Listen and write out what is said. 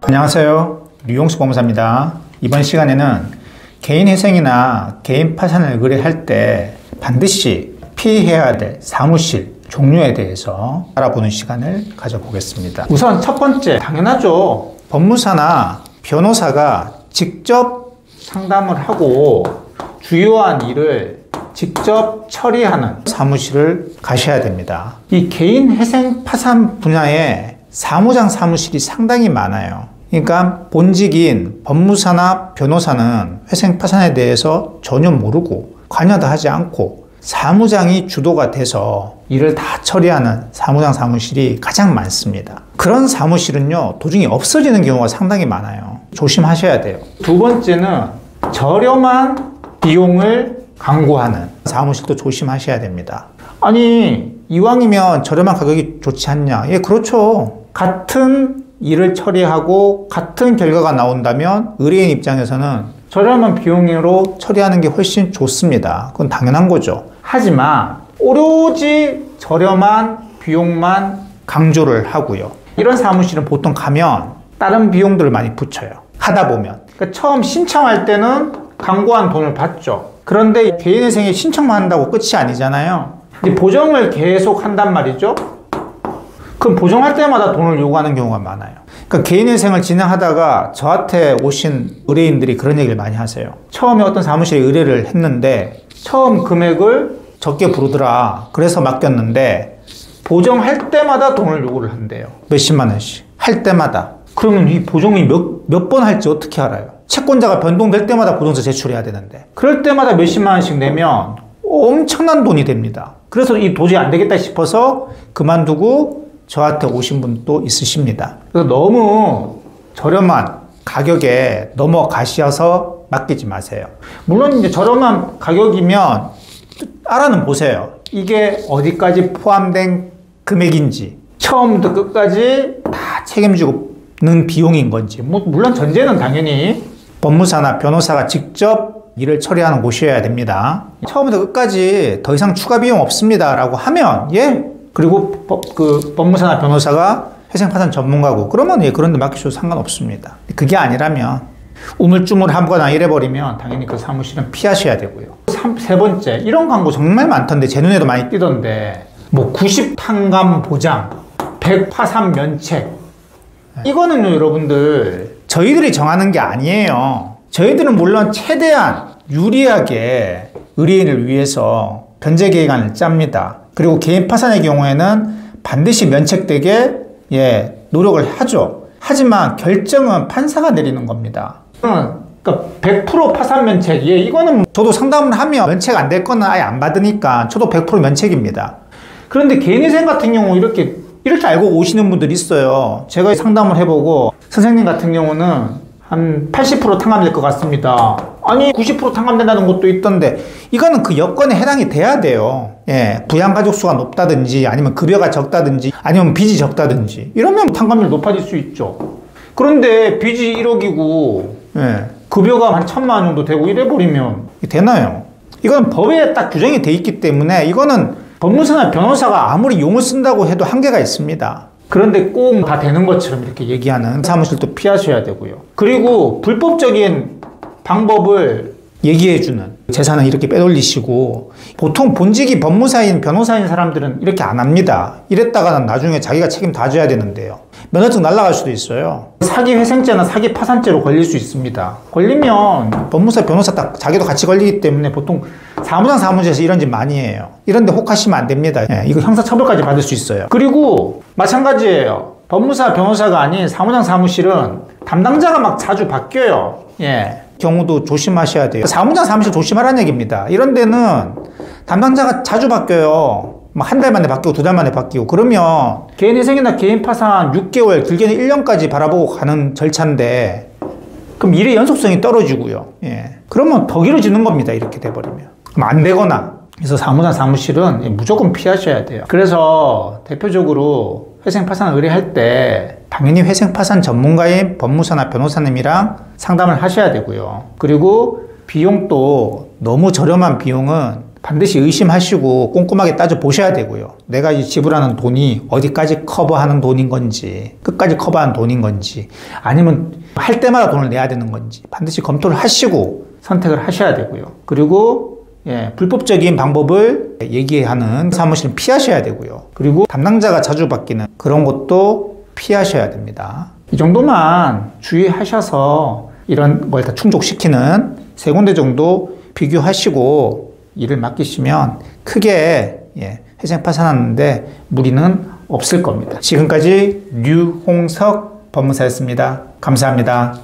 안녕하세요. 류용수 법무사입니다. 이번 시간에는 개인회생이나 개인 파산을 의뢰할 때 반드시 피해야 될 사무실 종류에 대해서 알아보는 시간을 가져보겠습니다. 우선 첫 번째, 당연하죠. 법무사나 변호사가 직접 상담을 하고 주요한 일을 직접 처리하는 사무실을 가셔야 됩니다. 이 개인회생 파산 분야에 사무장 사무실이 상당히 많아요. 그러니까 본직인 법무사나 변호사는 회생 파산에 대해서 전혀 모르고 관여도 하지 않고 사무장이 주도가 돼서 일을 다 처리하는 사무장 사무실이 가장 많습니다. 그런 사무실은요, 도중에 없어지는 경우가 상당히 많아요. 조심하셔야 돼요. 두 번째는 저렴한 비용을 강구하는 사무실도 조심하셔야 됩니다. 아니, 이왕이면 저렴한 가격이 좋지 않냐? 예, 그렇죠. 같은 일을 처리하고 같은 결과가 나온다면 의뢰인 입장에서는 저렴한 비용으로 처리하는 게 훨씬 좋습니다. 그건 당연한 거죠. 하지만 오로지 저렴한 비용만 강조를 하고요. 이런 사무실은 보통 가면 다른 비용들을 많이 붙여요. 하다 보면. 그러니까 처음 신청할 때는 강구한 돈을 받죠. 그런데 개인회생에 신청만 한다고 끝이 아니잖아요. 이제 보정을 계속 한단 말이죠. 그럼 보정할 때마다 돈을 요구하는 경우가 많아요. 그러니까 개인회생을 진행하다가 저한테 오신 의뢰인들이 그런 얘기를 많이 하세요. 처음에 어떤 사무실에 의뢰를 했는데 처음 금액을 적게 부르더라. 그래서 맡겼는데 보정할 때마다 돈을 요구를 한대요. 몇십만 원씩. 할 때마다. 그러면 이 보정이 몇 번 할지 어떻게 알아요? 채권자가 변동될 때마다 보증서 제출해야 되는데 그럴 때마다 몇십만 원씩 내면 엄청난 돈이 됩니다. 그래서 이 도저히 안 되겠다 싶어서 그만두고 저한테 오신 분도 있으십니다. 그래서 너무 저렴한 가격에 넘어가셔서 맡기지 마세요. 물론 이제 저렴한 가격이면 알아는 보세요. 이게 어디까지 포함된 금액인지 처음부터 끝까지 다 책임지는 비용인 건지 물론 전제는 당연히 법무사나 변호사가 직접 일을 처리하는 곳이어야 됩니다. 처음부터 끝까지 더 이상 추가 비용 없습니다 라고 하면 예, 그리고 법무사나 변호사가 회생파산 전문가고 그러면 예, 그런 데 맡기셔도 상관없습니다. 그게 아니라면 우물쭈물하거나 이래버리면 당연히 그 사무실은 피하셔야 되고요. 세 번째, 이런 광고 정말 많던데 제 눈에도 많이 띄던데 뭐 90탕감 보장, 100파산 면책, 이거는요 여러분들 저희들이 정하는 게 아니에요. 저희들은 물론 최대한 유리하게 의뢰인을 위해서 변제 계획안을 짭니다. 그리고 개인 파산의 경우에는 반드시 면책되게 노력을 하죠. 하지만 결정은 판사가 내리는 겁니다. 그러니까 100% 파산 면책, 이거는 저도 상담을 하면 면책 안 될 거는 아예 안 받으니까 저도 100% 면책입니다. 그런데 개인회생 같은 경우 이렇게 알고 오시는 분들이 있어요. 제가 상담을 해보고 선생님 같은 경우는 한 80% 탕감될 것 같습니다. 아니 90% 탕감된다는 것도 있던데 이거는 그 여건에 해당이 돼야 돼요. 예, 부양가족 수가 높다든지 아니면 급여가 적다든지 아니면 빚이 적다든지 이러면 탕감률 높아질 수 있죠. 그런데 빚이 1억이고 급여가 한 1,000만 원 정도 되고 이래버리면 되나요? 이건 법에 딱 규정이 돼 있기 때문에 이거는 법무사나 변호사가 아무리 용을 쓴다고 해도 한계가 있습니다. 그런데 꼭 다 되는 것처럼 이렇게 얘기하는 사무실도 피하셔야 되고요. 그리고 불법적인 방법을 얘기해주는 재산을 이렇게 빼돌리시고 보통 본직이 법무사인 변호사인 사람들은 이렇게 안 합니다. 이랬다가는 나중에 자기가 책임 다 져야 되는데요. 면허증 날아갈 수도 있어요. 사기 회생죄나 사기 파산죄로 걸릴 수 있습니다. 걸리면 법무사 변호사 딱 자기도 같이 걸리기 때문에 보통 사무장 사무실에서 이런 짓 많이 해요. 이런데 혹하시면 안 됩니다. 이거 형사처벌까지 받을 수 있어요. 그리고 마찬가지예요. 법무사 변호사가 아닌 사무장 사무실은 담당자가 막 자주 바뀌어요. 경우도 조심하셔야 돼요. 사무장 사무실 조심하라는 얘기입니다. 이런 데는 담당자가 자주 바뀌어요. 한 달 만에 바뀌고 2달 만에 바뀌고 그러면 개인회생이나 개인파산 6개월 길게는 1년까지 바라보고 가는 절차인데 그럼 일의 연속성이 떨어지고요. 그러면 더 길어지는 겁니다. 이렇게 돼버리면. 그럼 안 되거나. 그래서 사무장 사무실은 무조건 피하셔야 돼요. 그래서 대표적으로 회생파산 의뢰할 때 당연히 회생파산 전문가인 법무사나 변호사님이랑 상담을 하셔야 되고요. 그리고 비용도 너무 저렴한 비용은 반드시 의심하시고 꼼꼼하게 따져 보셔야 되고요. 내가 이 지불하는 돈이 어디까지 커버하는 돈인 건지, 끝까지 커버하는 돈인 건지, 아니면 할 때마다 돈을 내야 되는 건지 반드시 검토를 하시고 선택을 하셔야 되고요. 그리고 불법적인 방법을 얘기하는 사무실은 피하셔야 되고요. 그리고 담당자가 자주 바뀌는 그런 것도 피하셔야 됩니다. 이 정도만 주의하셔서 이런 걸 다 충족시키는 3군데 정도 비교하시고 일을 맡기시면 크게 회생 파산하는데 무리는 없을 겁니다. 지금까지 류홍석 법무사였습니다. 감사합니다.